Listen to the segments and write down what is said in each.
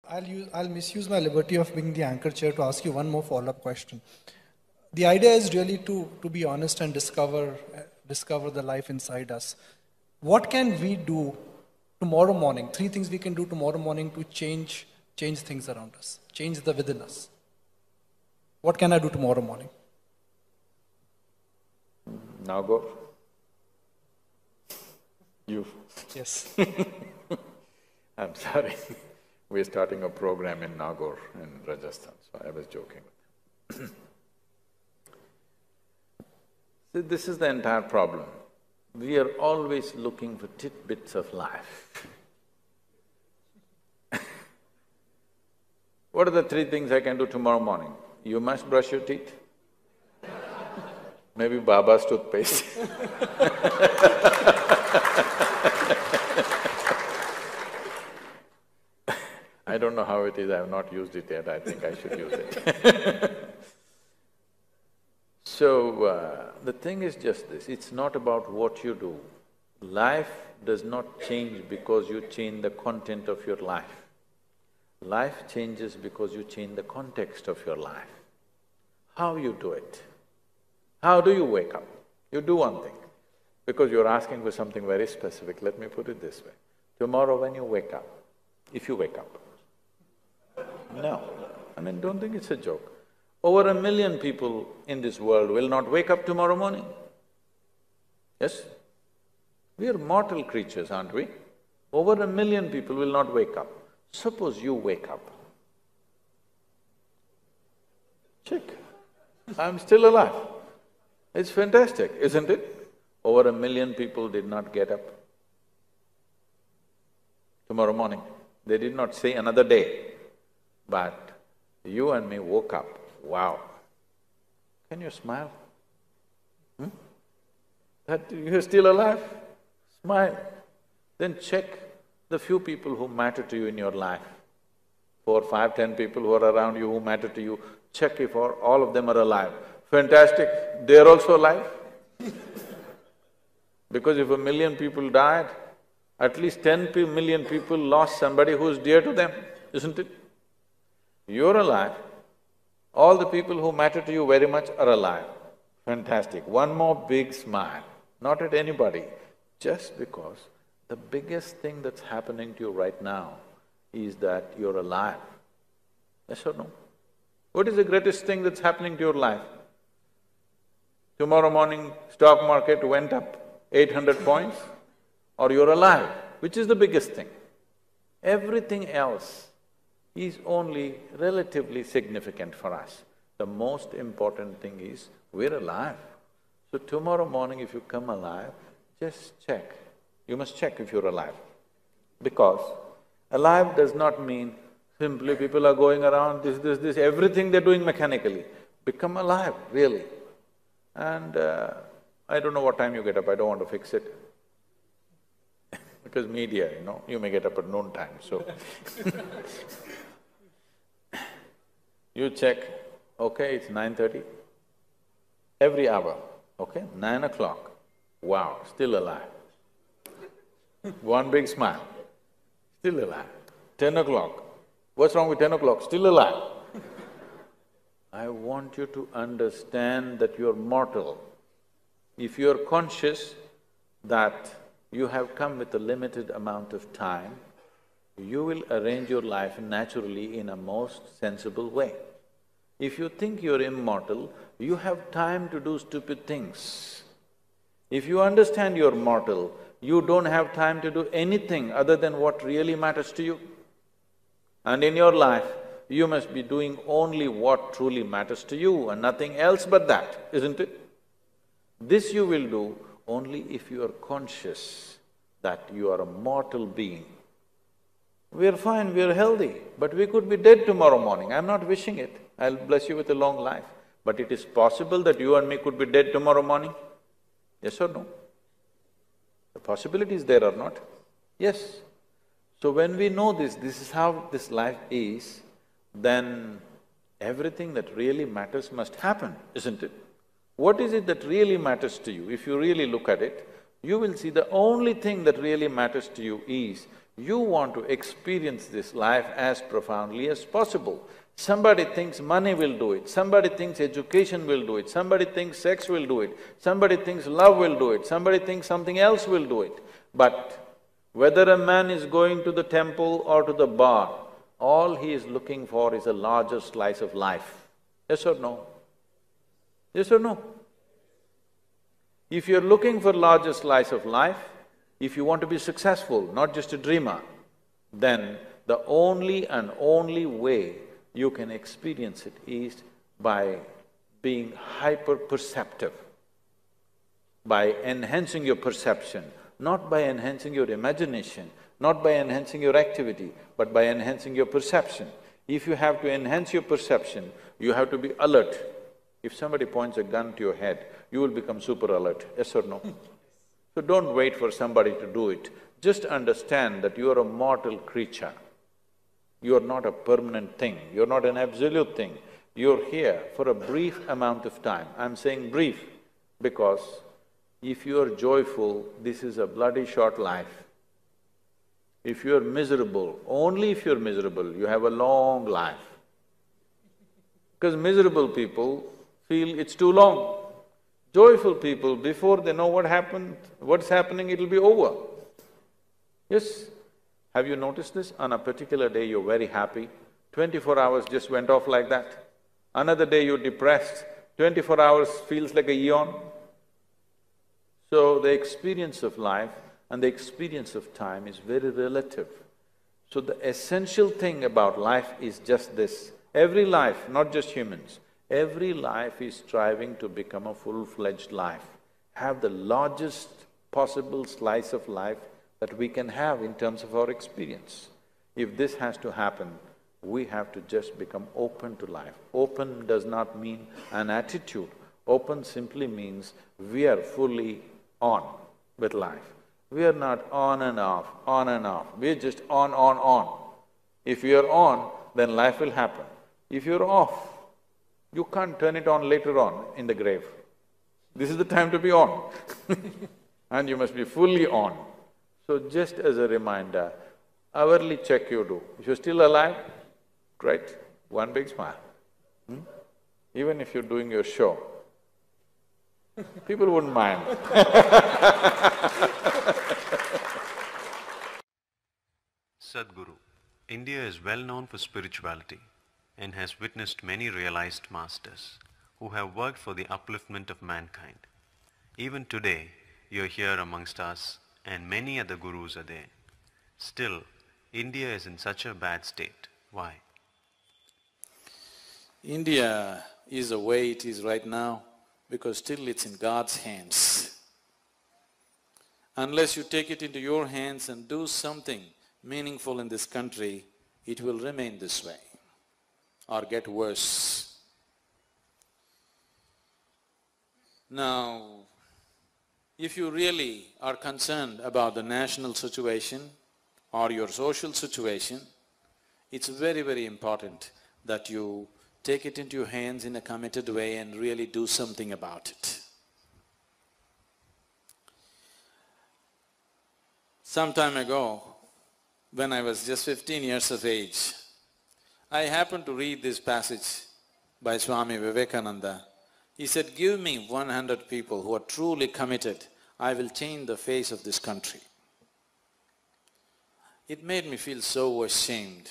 I'll misuse my liberty of being the anchor chair to ask you one more follow-up question. The idea is really to be honest and discover the life inside us. What can we do tomorrow morning? Three things we can do tomorrow morning to change things around us, change the within us. What can I do tomorrow morning? Nagore? You? Yes. I'm sorry. We're starting a program in Nagore in Rajasthan, so I was joking with him. See, this is the entire problem. We are always looking for tidbits of life. What are the three things I can do tomorrow morning? You must brush your teeth. Maybe Baba's toothpaste. I don't know how it is, I have not used it yet, I think I should use it. So, the thing is just this, it's not about what you do. Life does not change because you change the content of your life. Life changes because you change the context of your life. How you do it? How do you wake up? You do one thing, because you're asking for something very specific, let me put it this way. Tomorrow when you wake up, if you wake up, no, I mean, don't think it's a joke. Over 1 million people in this world will not wake up tomorrow morning. Yes? We are mortal creatures, aren't we? Over 1 million people will not wake up. Suppose you wake up. Check. I'm still alive. It's fantastic, isn't it? Over 1 million people did not get up tomorrow morning. They did not say another day, but you and me woke up. Wow! Can you smile? That you're still alive? Smile. Then check the few people who matter to you in your life. 4, 5, 10 people who are around you who matter to you, check if all of them are alive. Fantastic, they're also alive. Because if 1 million people died, at least 10 million people lost somebody who's dear to them, isn't it? You're alive, all the people who matter to you very much are alive. Fantastic. One more big smile, not at anybody, just because the biggest thing that's happening to you right now is that you're alive. Yes or no? What is the greatest thing that's happening to your life? Tomorrow morning, stock market went up 800 points, or you're alive, which is the biggest thing. Everything else is only relatively significant for us. The most important thing is we're alive. So tomorrow morning if you come alive, just check. You must check if you're alive. Because alive does not mean simply people are going around, this, everything they're doing mechanically. Become alive, really. And I don't know what time you get up, I don't want to fix it. Because media, you may get up at noon time, so you check, okay, it's 9:30, every hour, okay, 9 o'clock, wow, still alive. One big smile, still alive. 10 o'clock, what's wrong with 10 o'clock? Still alive. I want you to understand that you're mortal. If you're conscious that you have come with a limited amount of time, you will arrange your life naturally in a most sensible way. If you think you're immortal, you have time to do stupid things. If you understand you're mortal, you don't have time to do anything other than what really matters to you. And in your life, you must be doing only what truly matters to you and nothing else but that, isn't it? This you will do only if you are conscious that you are a mortal being. We're fine, we're healthy, but we could be dead tomorrow morning. I'm not wishing it. I'll bless you with a long life. But it is possible that you and me could be dead tomorrow morning? Yes or no? The possibility is there or not? Yes. So when we know this is how this life is, then everything that really matters must happen, isn't it? What is it that really matters to you? If you really look at it, you will see the only thing that really matters to you is You want to experience this life as profoundly as possible. Somebody thinks money will do it, somebody thinks education will do it, somebody thinks sex will do it, somebody thinks love will do it, somebody thinks something else will do it. But whether a man is going to the temple or to the bar, all he is looking for is a larger slice of life. Yes or no? Yes or no? If you're looking for larger slice of life, if you want to be successful, not just a dreamer, then the only and only way you can experience it is by being hyper-perceptive, by enhancing your perception, not by enhancing your imagination, not by enhancing your activity, but by enhancing your perception. If you have to enhance your perception, you have to be alert. If somebody points a gun to your head, you will become super alert, yes or no? So don't wait for somebody to do it. Just understand that you are a mortal creature. You are not a permanent thing, you're not an absolute thing. You're here for a brief amount of time. I'm saying brief because if you're joyful, this is a bloody short life. If you're miserable, only if you're miserable, you have a long life. Because miserable people feel it's too long. Joyful people, before they know what's happening, it'll be over. Yes? Have you noticed this? On a particular day, you're very happy, 24 hours just went off like that. Another day, you're depressed, 24 hours feels like a eon. So the experience of life and the experience of time is very relative. So the essential thing about life is just this. Every life, not just humans, every life is striving to become a full-fledged life, have the largest possible slice of life that we can have in terms of our experience. If this has to happen, we have to just become open to life. Open does not mean an attitude. Open simply means we are fully on with life. We are not on and off, on and off. We're just on. If you're on, then life will happen. If you're off, you can't turn it on later on in the grave. This is the time to be on and you must be fully on. So just as a reminder, hourly check you do. If you're still alive, great, one big smile. Even if you're doing your show, people wouldn't mind. Sadhguru, India is well known for spirituality and has witnessed many realized masters who have worked for the upliftment of mankind. Even today, you're here amongst us and many other gurus are there. Still, India is in such a bad state. Why? India is the way it is right now because still it's in God's hands. Unless you take it into your hands and do something meaningful in this country, it will remain this way or get worse. Now, if you really are concerned about the national situation or your social situation, it's very, very important that you take it into your hands in a committed way and really do something about it. Some time ago, when I was just 15 years of age, I happened to read this passage by Swami Vivekananda. He said, "Give me 100 people who are truly committed, I will change the face of this country." It made me feel so ashamed.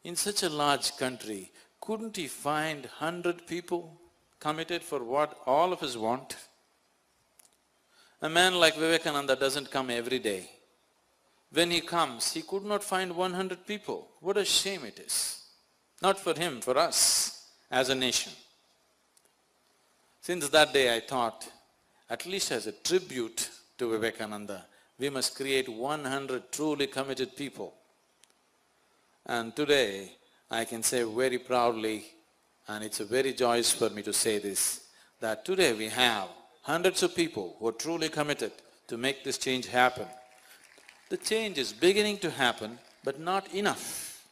In such a large country, couldn't he find 100 people committed for what all of us want? A man like Vivekananda doesn't come every day. When he comes, he could not find 100 people. What a shame it is. Not for him, for us as a nation. Since that day I thought, at least as a tribute to Vivekananda, we must create 100 truly committed people. And today, I can say very proudly, and it's a very joyous for me to say this, that today we have hundreds of people who are truly committed to make this change happen. The change is beginning to happen, but not enough.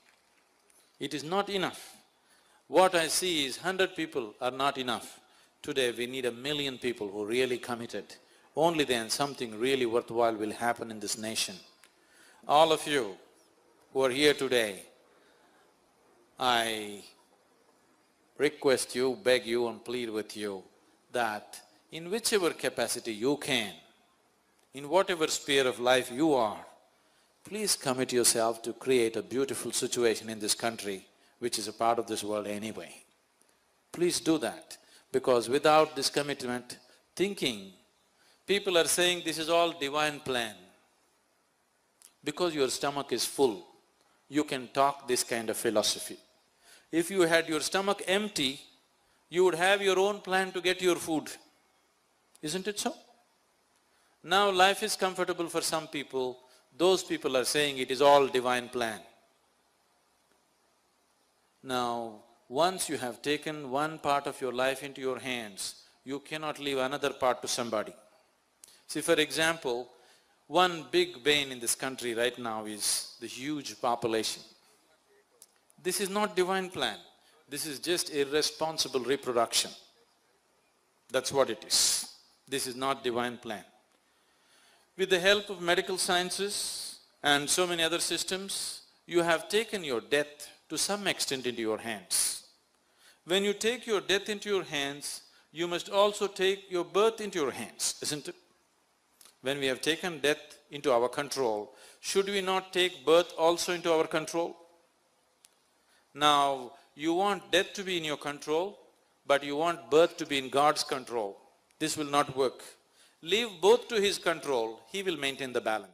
It is not enough. What I see is 100 people are not enough. Today we need 1 million people who are really committed. Only then something really worthwhile will happen in this nation. All of you who are here today, I request you, beg you and plead with you that in whichever capacity you can, in whatever sphere of life you are, please commit yourself to create a beautiful situation in this country, which is a part of this world anyway. Please do that, because without this commitment, thinking, people are saying this is all divine plan. Because your stomach is full, you can talk this kind of philosophy. If you had your stomach empty, you would have your own plan to get your food. Isn't it so? Now life is comfortable for some people, those people are saying it is all divine plan. Now, once you have taken one part of your life into your hands, you cannot leave another part to somebody. See, for example, one big bane in this country right now is the huge population. This is not divine plan. This is just irresponsible reproduction. That's what it is. This is not divine plan. With the help of medical sciences and so many other systems, you have taken your death to some extent into your hands. When you take your death into your hands, you must also take your birth into your hands, isn't it? When we have taken death into our control, should we not take birth also into our control? Now, you want death to be in your control, but you want birth to be in God's control. This will not work. Leave both to His control, He will maintain the balance.